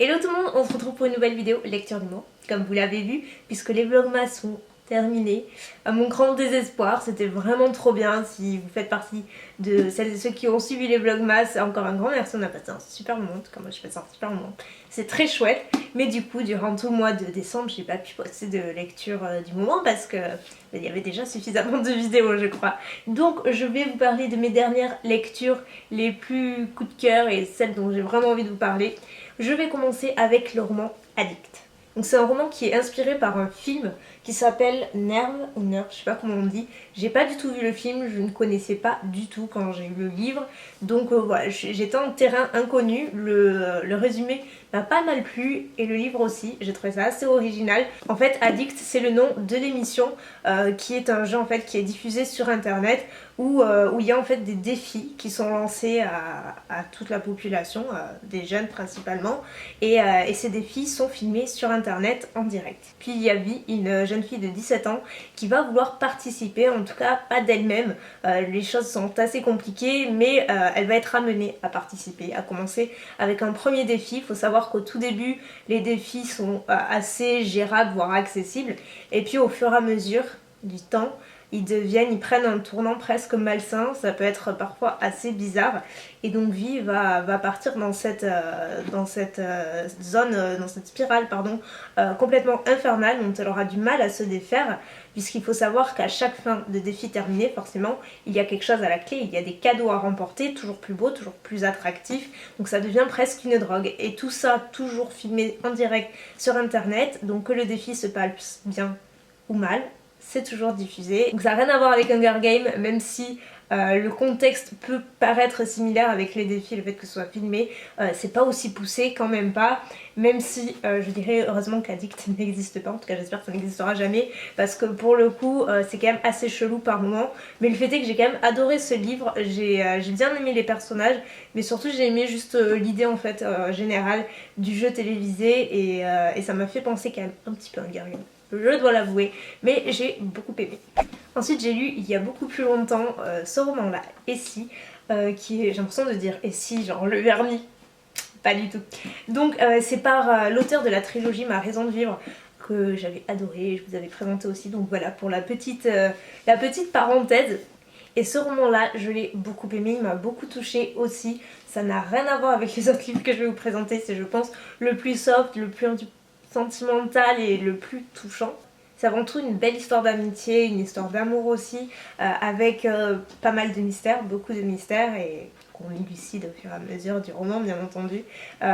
Hello tout le monde, on se retrouve pour une nouvelle vidéo lecture du mois, comme vous l'avez vu, puisque les vlogmas sont terminés. À mon grand désespoir, c'était vraiment trop bien. Si vous faites partie de celles et ceux qui ont suivi les vlogmas, encore un grand merci, on a passé un super moment, en tout cas moi j'ai passé un super moment. C'est très chouette, mais du coup durant tout le mois de décembre, j'ai pas pu poster de lecture du moment parce que il y avait déjà suffisamment de vidéos je crois. Donc je vais vous parler de mes dernières lectures les plus coup de cœur et celles dont j'ai vraiment envie de vous parler. Je vais commencer avec le roman Addict. Donc c'est un roman qui est inspiré par un film qui s'appelle Nerve ou Nerve, je sais pas comment on dit. J'ai pas du tout vu le film, je ne connaissais pas du tout quand j'ai eu le livre. Donc voilà, j'étais en terrain inconnu. Le résumé m'a pas mal plu et le livre aussi, j'ai trouvé ça assez original. En fait Addict c'est le nom de l'émission qui est un jeu en fait qui est diffusé sur internet où il y a en fait des défis qui sont lancés à toute la population, des jeunes principalement, et ces défis sont filmés sur internet en direct. Puis il y a Vi, une jeune fille de 17 ans qui va vouloir participer, en tout cas pas d'elle-même, les choses sont assez compliquées, mais elle va être amenée à participer, à commencer avec un premier défi. Il faut savoir qu'au tout début les défis sont assez gérables voire accessibles, et puis au fur et à mesure du temps ils prennent un tournant presque malsain, ça peut être parfois assez bizarre, et donc Vi va partir dans cette zone, dans cette spirale pardon, complètement infernale dont elle aura du mal à se défaire, puisqu'il faut savoir qu'à chaque fin de défi terminé, forcément, il y a quelque chose à la clé, il y a des cadeaux à remporter, toujours plus beaux, toujours plus attractifs, donc ça devient presque une drogue, et tout ça toujours filmé en direct sur internet, donc que le défi se passe bien ou mal, c'est toujours diffusé. Donc ça n'a rien à voir avec Hunger Games, même si le contexte peut paraître similaire avec les défis, le fait que ce soit filmé, c'est pas aussi poussé, quand même pas, même si je dirais heureusement qu'Addict n'existe pas, en tout cas j'espère que ça n'existera jamais, parce que pour le coup c'est quand même assez chelou par moment, mais le fait est que j'ai quand même adoré ce livre, j'ai bien aimé les personnages, mais surtout j'ai aimé juste l'idée en fait générale du jeu télévisé, et ça m'a fait penser quand même un petit peu à Hunger Games. Je dois l'avouer, mais j'ai beaucoup aimé. Ensuite j'ai lu il y a beaucoup plus longtemps ce roman là, Et si, qui est, j'ai l'impression de dire Et si, genre le vernis, pas du tout. Donc c'est par l'auteur de la trilogie Ma raison de vivre, que j'avais adoré, je vous avais présenté aussi, donc voilà pour la petite parenthèse. Et ce roman là je l'ai beaucoup aimé, il m'a beaucoup touchée aussi, ça n'a rien à voir avec les autres livres que je vais vous présenter, c'est je pense le plus soft, le plus sentimental et le plus touchant. C'est avant tout une belle histoire d'amitié, une histoire d'amour aussi, avec pas mal de mystères, beaucoup de mystères, et qu'on élucide au fur et à mesure du roman bien entendu,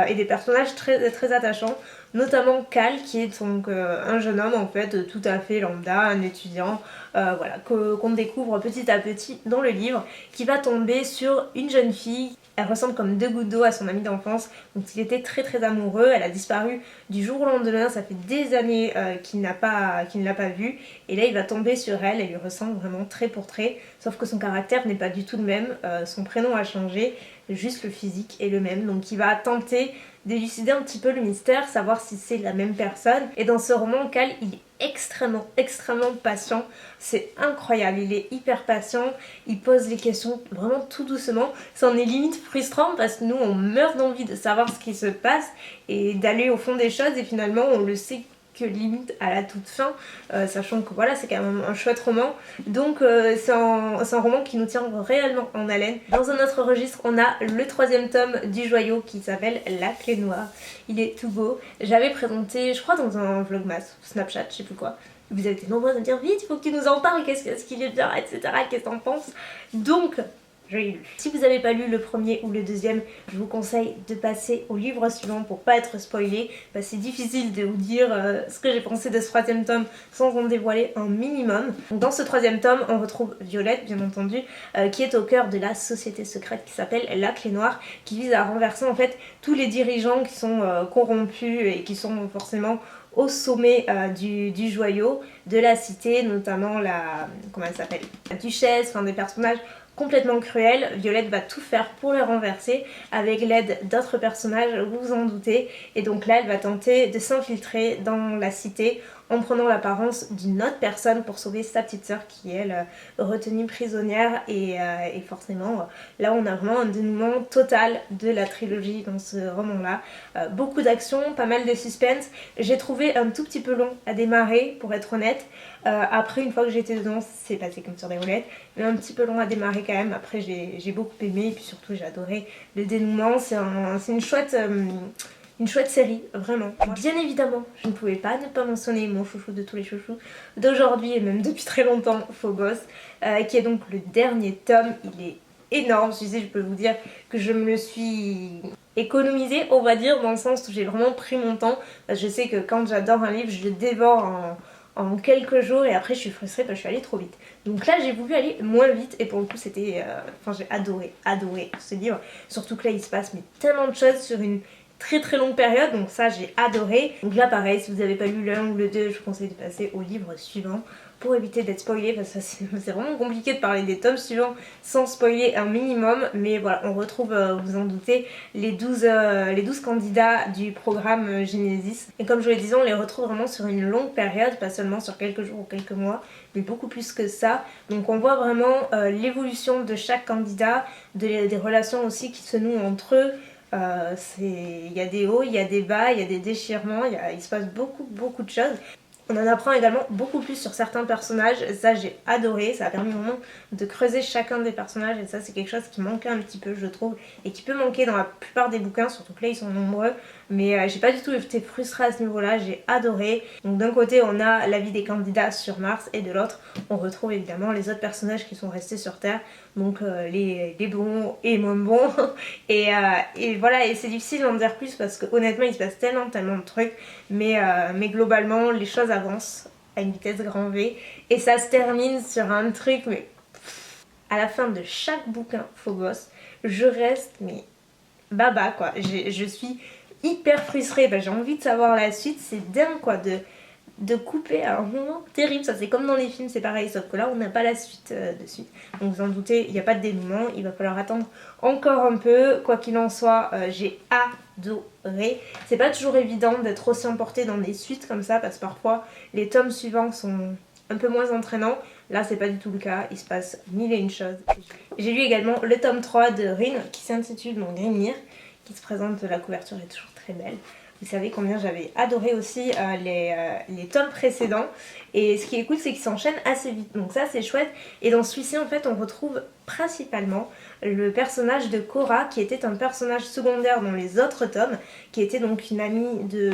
et des personnages très, très attachants, notamment Cal qui est donc un jeune homme en fait tout à fait lambda, un étudiant, voilà, qu'on découvre petit à petit dans le livre, qui va tomber sur une jeune fille. Elle ressemble comme deux gouttes d'eau à son amie d'enfance, donc il était très très amoureux, elle a disparu du jour au lendemain, ça fait des années qu'il ne l'a pas vue, et là il va tomber sur elle, elle lui ressemble vraiment trait pour trait, sauf que son caractère n'est pas du tout le même, son prénom a changé, juste le physique est le même, donc il va tenter d'élucider un petit peu le mystère, savoir si c'est la même personne. Et dans ce roman, Cal, il est extrêmement patient, c'est incroyable, il est hyper patient, il pose les questions vraiment tout doucement, ça en est limite frustrant parce que nous on meurt d'envie de savoir ce qui se passe et d'aller au fond des choses, et finalement on le sait que limite à la toute fin, sachant que voilà c'est quand même un chouette roman, donc c'est un roman qui nous tient réellement en haleine. Dans un autre registre on a le troisième tome du Joyau qui s'appelle La Clé Noire, il est tout beau, j'avais présenté je crois dans un vlogmas, Snapchat, je sais plus quoi, vous avez été nombreux à me dire vite il faut que tu nous en parles, qu'est-ce qu'il est bien, etc, qu'est-ce que t'en penses, donc je l'ai lu. Si vous n'avez pas lu le premier ou le deuxième, je vous conseille de passer au livre suivant pour pas être spoilé. C'est difficile de vous dire ce que j'ai pensé de ce troisième tome sans en dévoiler un minimum. Donc, dans ce troisième tome, on retrouve Violette, bien entendu, qui est au cœur de la société secrète qui s'appelle La Clé Noire, qui vise à renverser en fait tous les dirigeants qui sont corrompus et qui sont forcément au sommet du joyau, de la cité, notamment comment elle s'appelle, la duchesse, enfin des personnages complètement cruel. Violette va tout faire pour le renverser avec l'aide d'autres personnages, vous vous en doutez, et donc là elle va tenter de s'infiltrer dans la cité en prenant l'apparence d'une autre personne pour sauver sa petite sœur qui est elle retenue prisonnière et forcément là on a vraiment un dénouement total de la trilogie dans ce roman là. Beaucoup d'action, pas mal de suspense, j'ai trouvé un tout petit peu long à démarrer pour être honnête. Après une fois que j'étais dedans c'est passé comme sur des roulettes, mais un petit peu long à démarrer quand même. Après j'ai beaucoup aimé et puis surtout j'ai adoré le dénouement, c'est une chouette série, vraiment. Bien évidemment, je ne pouvais pas ne pas mentionner mon chouchou de tous les chouchous d'aujourd'hui et même depuis très longtemps, Phobos, qui est donc le dernier tome. Il est énorme, je peux vous dire que je me le suis économisé, on va dire, dans le sens où j'ai vraiment pris mon temps. Je sais que quand j'adore un livre, je le dévore en quelques jours et après je suis frustrée parce que je suis allée trop vite. Donc là j'ai voulu aller moins vite et pour le coup c'était... Enfin j'ai adoré ce livre. Surtout que là il se passe mais tellement de choses sur une très longue période, donc ça j'ai adoré. Donc là pareil, si vous n'avez pas lu le 1 ou le 2, je vous conseille de passer au livre suivant pour éviter d'être spoilé parce que c'est vraiment compliqué de parler des tomes suivants sans spoiler un minimum. Mais voilà, on retrouve, vous en doutez, les 12 candidats du programme Genesis. Et comme je le disais, on les retrouve vraiment sur une longue période, pas seulement sur quelques jours ou quelques mois, mais beaucoup plus que ça. Donc on voit vraiment l'évolution de chaque candidat, des relations aussi qui se nouent entre eux. Il y a des hauts, il y a des bas, il y a des déchirements, il se passe beaucoup de choses. On en apprend également beaucoup plus sur certains personnages, ça j'ai adoré, ça a permis vraiment de creuser chacun des personnages et ça c'est quelque chose qui manquait un petit peu je trouve et qui peut manquer dans la plupart des bouquins, surtout que là ils sont nombreux, mais j'ai pas du tout été frustrée à ce niveau-là, j'ai adoré. Donc d'un côté on a la vie des candidats sur Mars et de l'autre on retrouve évidemment les autres personnages qui sont restés sur Terre, donc les bons et moins bons et voilà, et c'est difficile d'en dire plus parce que honnêtement il se passe tellement de trucs, mais globalement les choses avancent à une vitesse grand V et ça se termine sur un truc, mais à la fin de chaque bouquin Phobos je reste mais baba quoi, je suis hyper frustrée, j'ai envie de savoir la suite, c'est dingue quoi de couper à un moment terrible. Ça c'est comme dans les films, c'est pareil, sauf que là on n'a pas la suite de suite. Donc vous en doutez, il n'y a pas de dénouement, il va falloir attendre encore un peu. Quoi qu'il en soit, j'ai adoré. C'est pas toujours évident d'être aussi emporté dans des suites comme ça, parce que parfois les tomes suivants sont un peu moins entraînants. Là c'est pas du tout le cas, il se passe mille et une choses. J'ai lu également le tome 3 de Rin qui s'intitule donc Grimnir, qui se présente, la couverture est toujours très belle. Vous savez combien j'avais adoré aussi les tomes précédents. Et ce qui est cool c'est qu'ils s'enchaînent assez vite. Donc ça c'est chouette. Et dans celui-ci en fait on retrouve principalement le personnage de Cora qui était un personnage secondaire dans les autres tomes. Qui était donc une amie de...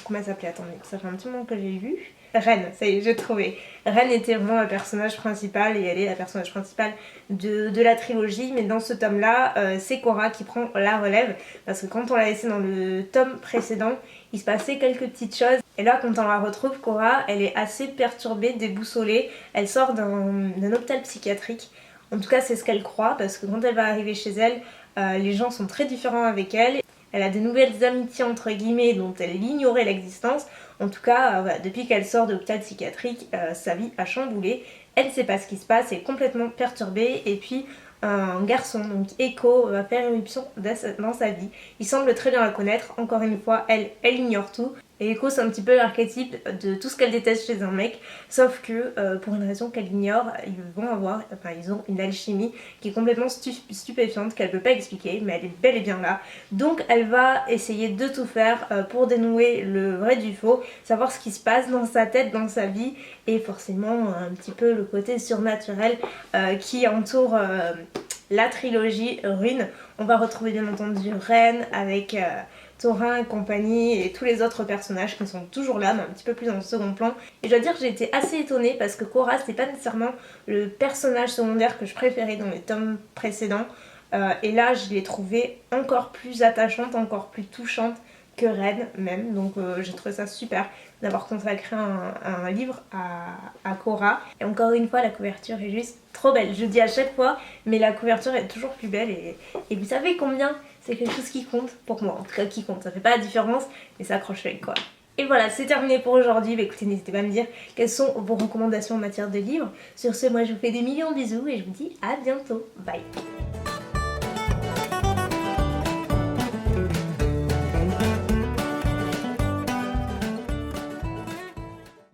Comment elle s'appelait? Attendez, ça fait un petit moment que j'ai lu. Ren, ça y est, j'ai trouvé. Ren était vraiment le personnage principal et elle est la personnage principale de la trilogie. Mais dans ce tome-là, c'est Cora qui prend la relève. Parce que quand on l'a laissée dans le tome précédent, il se passait quelques petites choses. Et là, quand on la retrouve, Cora, elle est assez perturbée, déboussolée. Elle sort d'un hôpital psychiatrique. En tout cas, c'est ce qu'elle croit. Parce que quand elle va arriver chez elle, les gens sont très différents avec elle. Elle a de nouvelles amitiés entre guillemets dont elle ignorait l'existence. En tout cas, voilà, depuis qu'elle sort de l'hôpital psychiatrique, sa vie a chamboulé. Elle ne sait pas ce qui se passe, elle est complètement perturbée. Et puis un garçon, donc Echo, va faire éruption dans sa vie. Il semble très bien la connaître. Encore une fois, elle ignore tout. Et Echo c'est un petit peu l'archétype de tout ce qu'elle déteste chez un mec, sauf que pour une raison qu'elle ignore, ils ont une alchimie qui est complètement stupéfiante, qu'elle ne peut pas expliquer, mais elle est bel et bien là. Donc elle va essayer de tout faire pour dénouer le vrai du faux, savoir ce qui se passe dans sa tête, dans sa vie, et forcément un petit peu le côté surnaturel qui entoure la trilogie Rune. On va retrouver bien entendu Ren avec... Thorin et compagnie et tous les autres personnages qui sont toujours là mais un petit peu plus dans le second plan. Et je dois dire que j'ai été assez étonnée parce que Cora c'est pas nécessairement le personnage secondaire que je préférais dans les tomes précédents. Et là je l'ai trouvée encore plus attachante, encore plus touchante que Ren même. Donc j'ai trouvé ça super d'avoir consacré un livre à Cora. Et encore une fois la couverture est juste trop belle. Je dis à chaque fois mais la couverture est toujours plus belle et vous savez combien c'est quelque chose qui compte pour moi, en tout cas qui compte, ça fait pas la différence mais ça accroche l'œil quoi. Et voilà, c'est terminé pour aujourd'hui. Écoutez, n'hésitez pas à me dire quelles sont vos recommandations en matière de livres. Sur ce, moi je vous fais des millions de bisous et je vous dis à bientôt. Bye.